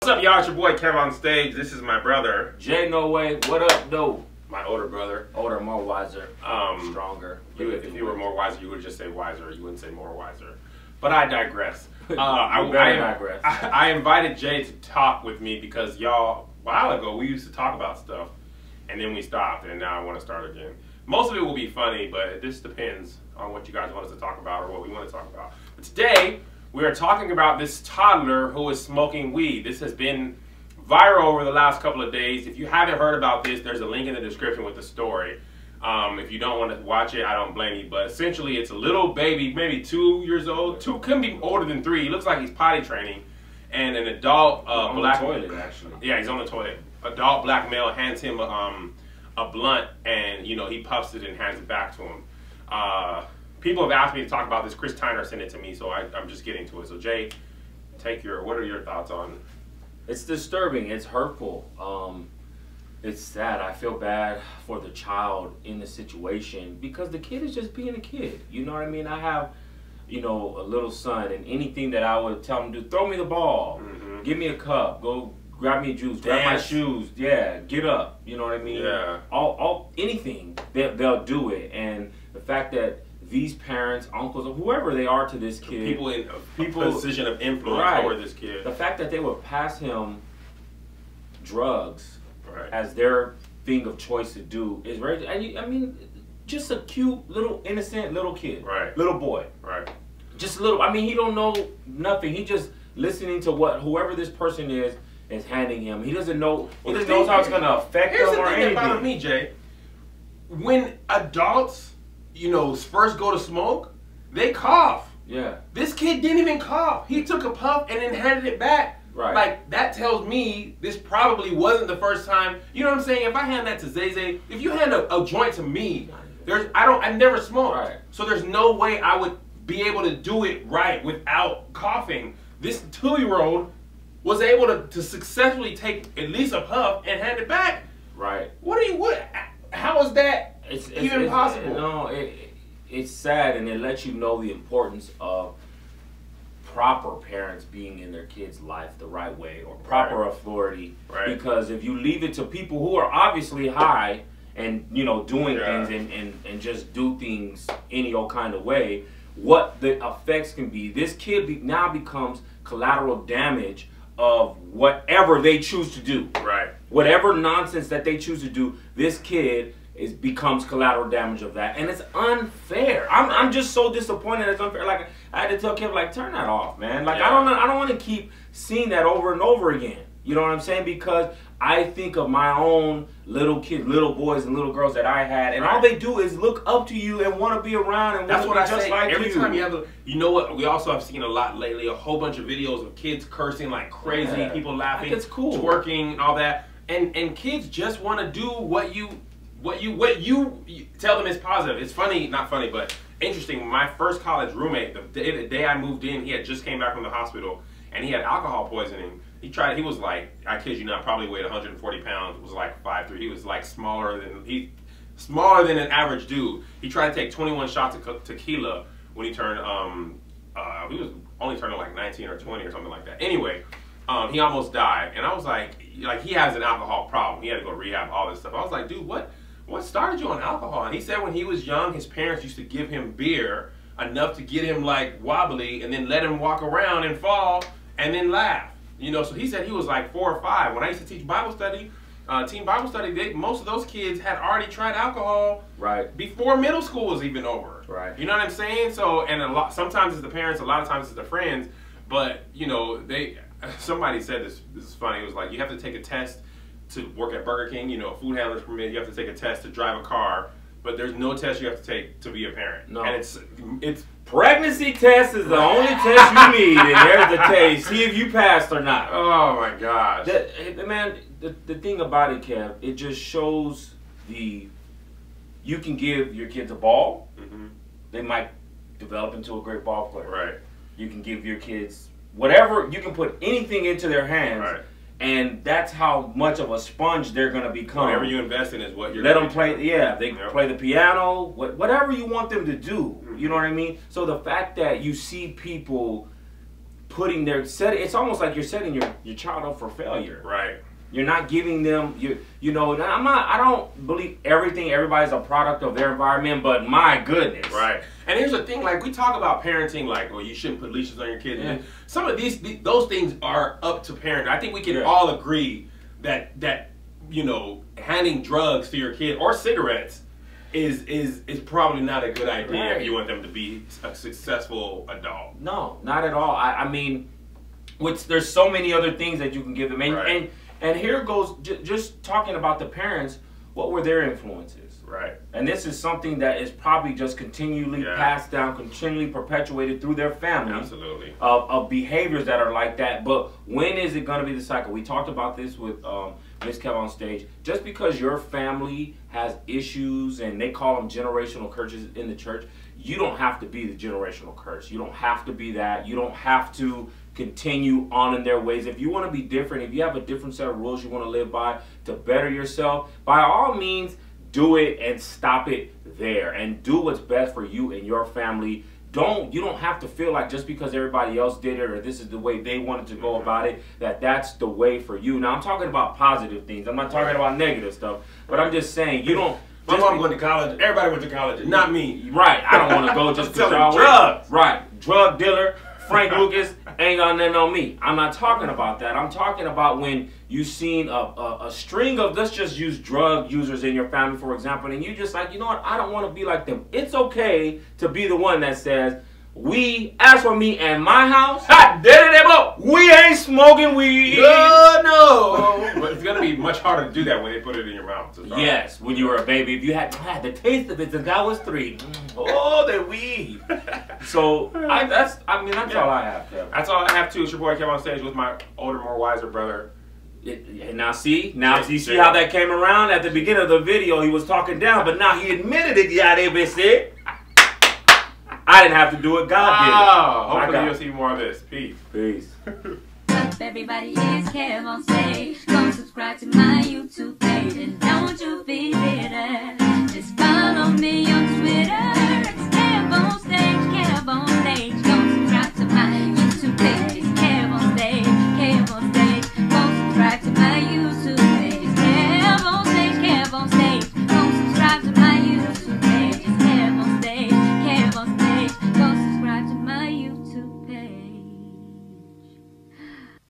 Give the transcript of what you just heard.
What's up, y'all? It's your boy KevOnStage. This is my brother Jay. No way. What up, though? my older brother. Older, more wiser, stronger. If you were more wiser, you would just say wiser. You wouldn't say more wiser. But I digress. I invited Jay to talk with me because y'all, a while ago, we used to talk about stuff, and then we stopped, and now I want to start again. Most of it will be funny, but this depends on what you guys want us to talk about or what we want to talk about. But today, we are talking about this toddler who is smoking weed. This has been viral over the last couple of days. If you haven't heard about this, there's a link in the description with the story. If you don't want to watch it, I don't blame you. But essentially, it's a little baby, maybe 2 years old. Couldn't be older than 3. He looks like he's potty training. And an adult black toilet, actually. Yeah, he's on the toilet. Adult black male hands him a blunt, and he puffs it and hands it back to him. People have asked me to talk about this. Chris Tyner sent it to me, so I'm just getting to it. So Jay, what are your thoughts on? It's disturbing. It's hurtful. It's sad. I feel bad for the child in the situation because the kid is just being a kid. You know what I mean? I have, a little son, and anything that I would tell him to do, throw me the ball, give me a cup, go grab me a juice, grab my shoes, yeah, get up. You know what I mean? Yeah. Anything, they'll do it. And the fact that these parents, uncles, or whoever they are to this kid, people in a position of influence over this kid, the fact that they would pass him drugs as their thing of choice to do is very. I mean, just a cute little innocent little kid, little boy, just a little. I mean, he don't know nothing. He just listening to what whoever this person is handing him. He doesn't know. He doesn't know how it's going to affect him or anything. Here's the thing about me, Jay. When adults, first go to smoke, they cough. Yeah. This kid didn't even cough. He took a puff and then handed it back. Right. Like, that tells me this probably wasn't the first time. You know what I'm saying? If I hand that to Zay, if you hand a joint to me, I never smoked. Right. So there's no way I would be able to do it right without coughing. This 2-year-old was able to successfully take at least a puff and hand it back. Right. How is that even possible? No, it's sad, and it lets you know the importance of proper parents being in their kids' life the right way, or proper authority. Right. Because if you leave it to people who are obviously high and doing things and just do things any old kind of way, what the effects can be. This kid now becomes collateral damage of whatever they choose to do. Right. Whatever nonsense that they choose to do, this kid becomes collateral damage of that, and it's unfair. I'm just so disappointed. It's unfair. Like, I had to tell Kev, like, turn that off, man. Like, I don't want to keep seeing that over and over again. You know what I'm saying? Because I think of my own little kids, little boys and little girls that I had, and all they do is look up to you and want to be around and that's what I say. Like every time you have you know what? We also have seen a lot lately, a whole bunch of videos of kids cursing like crazy, people laughing, it's cool, twerking, and all that, and kids just want to do what you tell them is positive. It's funny, not funny, but interesting. My first college roommate, the day I moved in, he had just came back from the hospital, and he had alcohol poisoning. He was like, I kid you not, probably weighed 140 pounds, was like 5'3". He was like smaller than an average dude. He tried to take 21 shots of tequila when he turned, he was only turning like 19 or 20 or something like that. Anyway, he almost died, and I was like he has an alcohol problem. He had to go to rehab, all this stuff. I was like, dude, what started you on alcohol? And he said when he was young, his parents used to give him beer enough to get him like wobbly, and then let him walk around and fall, and then laugh. So he said he was like 4 or 5. When I used to teach Bible study, teen Bible study, most of those kids had already tried alcohol before middle school was even over. Right. You know what I'm saying? So, and sometimes it's the parents, a lot of times it's the friends, but somebody said this is funny. It was like, you have to take a test to work at Burger King, food handlers permit, you have to take a test to drive a car, but there's no test you have to take to be a parent. No. And it's pregnancy test is the only test you need, and there's the test. See if you passed or not. Oh my gosh. Man, the thing about it, Kev, it just shows you can give your kids a ball. They might develop into a great ball player. Right. You can give your kids whatever, you can put anything into their hands. Right. And that's how much of a sponge they're going to become. Whatever you invest in is what you're let them play. Yeah, they play the piano, whatever you want them to do. You know what I mean? So the fact that you see people putting their it's almost like you're setting your child up for failure. Right. You're not giving them you know. I don't believe everybody's a product of their environment, but my goodness. Right. And here's the thing, like we talk about parenting, like, well, you shouldn't put leashes on your kids. Yeah. Some of those things are up to parents. I think we can all agree that you know, handing drugs to your kid or cigarettes is probably not a good idea if you want them to be a successful adult. No, not at all. I mean, there's so many other things that you can give them, and here goes just talking about the parents. What were their influences? Right. And this is something that is probably just continually passed down, continually perpetuated through their family. Absolutely. Of behaviors that are like that. But when is it going to be the cycle? We talked about this with Miss KevOnStage. Just because your family has issues and they call them generational curses in the church, you don't have to be the generational curse. You don't have to be that. You don't have to continue on in their ways. If you want to be different, if you have a different set of rules you want to live by to better yourself, by all means, do it and stop it there. And do what's best for you and your family. You don't have to feel like just because everybody else did it or this is the way they wanted to go about it, that's the way for you. Now, I'm talking about positive things. I'm not talking about negative stuff. But I'm just saying, you don't... My mom went to college. Everybody went to college. Not me. Right. I don't want to go just because y'all drugs. Right. Drug dealer, Frank Lucas, ain't got nothing on me. I'm not talking about that. I'm talking about when you've seen a string of, let's just use drug users in your family, for example, and you just like, you know what, I don't want to be like them. It's okay to be the one that says, as for me and my house, we ain't smoking weed. No. But it's going to be much harder to do that when they put it in your mouth. Yes, when you were a baby. If you had the taste of it since I was 3. Oh, the weed. So, that's all I have, Kevin. That's all I have, too. It's your boy KevOnStage with my older, more wiser brother. Now see how that came around? At the beginning of the video, he was talking down, but now he admitted it, said. I didn't have to do it. God did it. Hopefully you'll see more of this. Peace. Peace. What's up, everybody? It's KevOnStage. Go subscribe to my YouTube page. And don't you be bitter. Just follow me.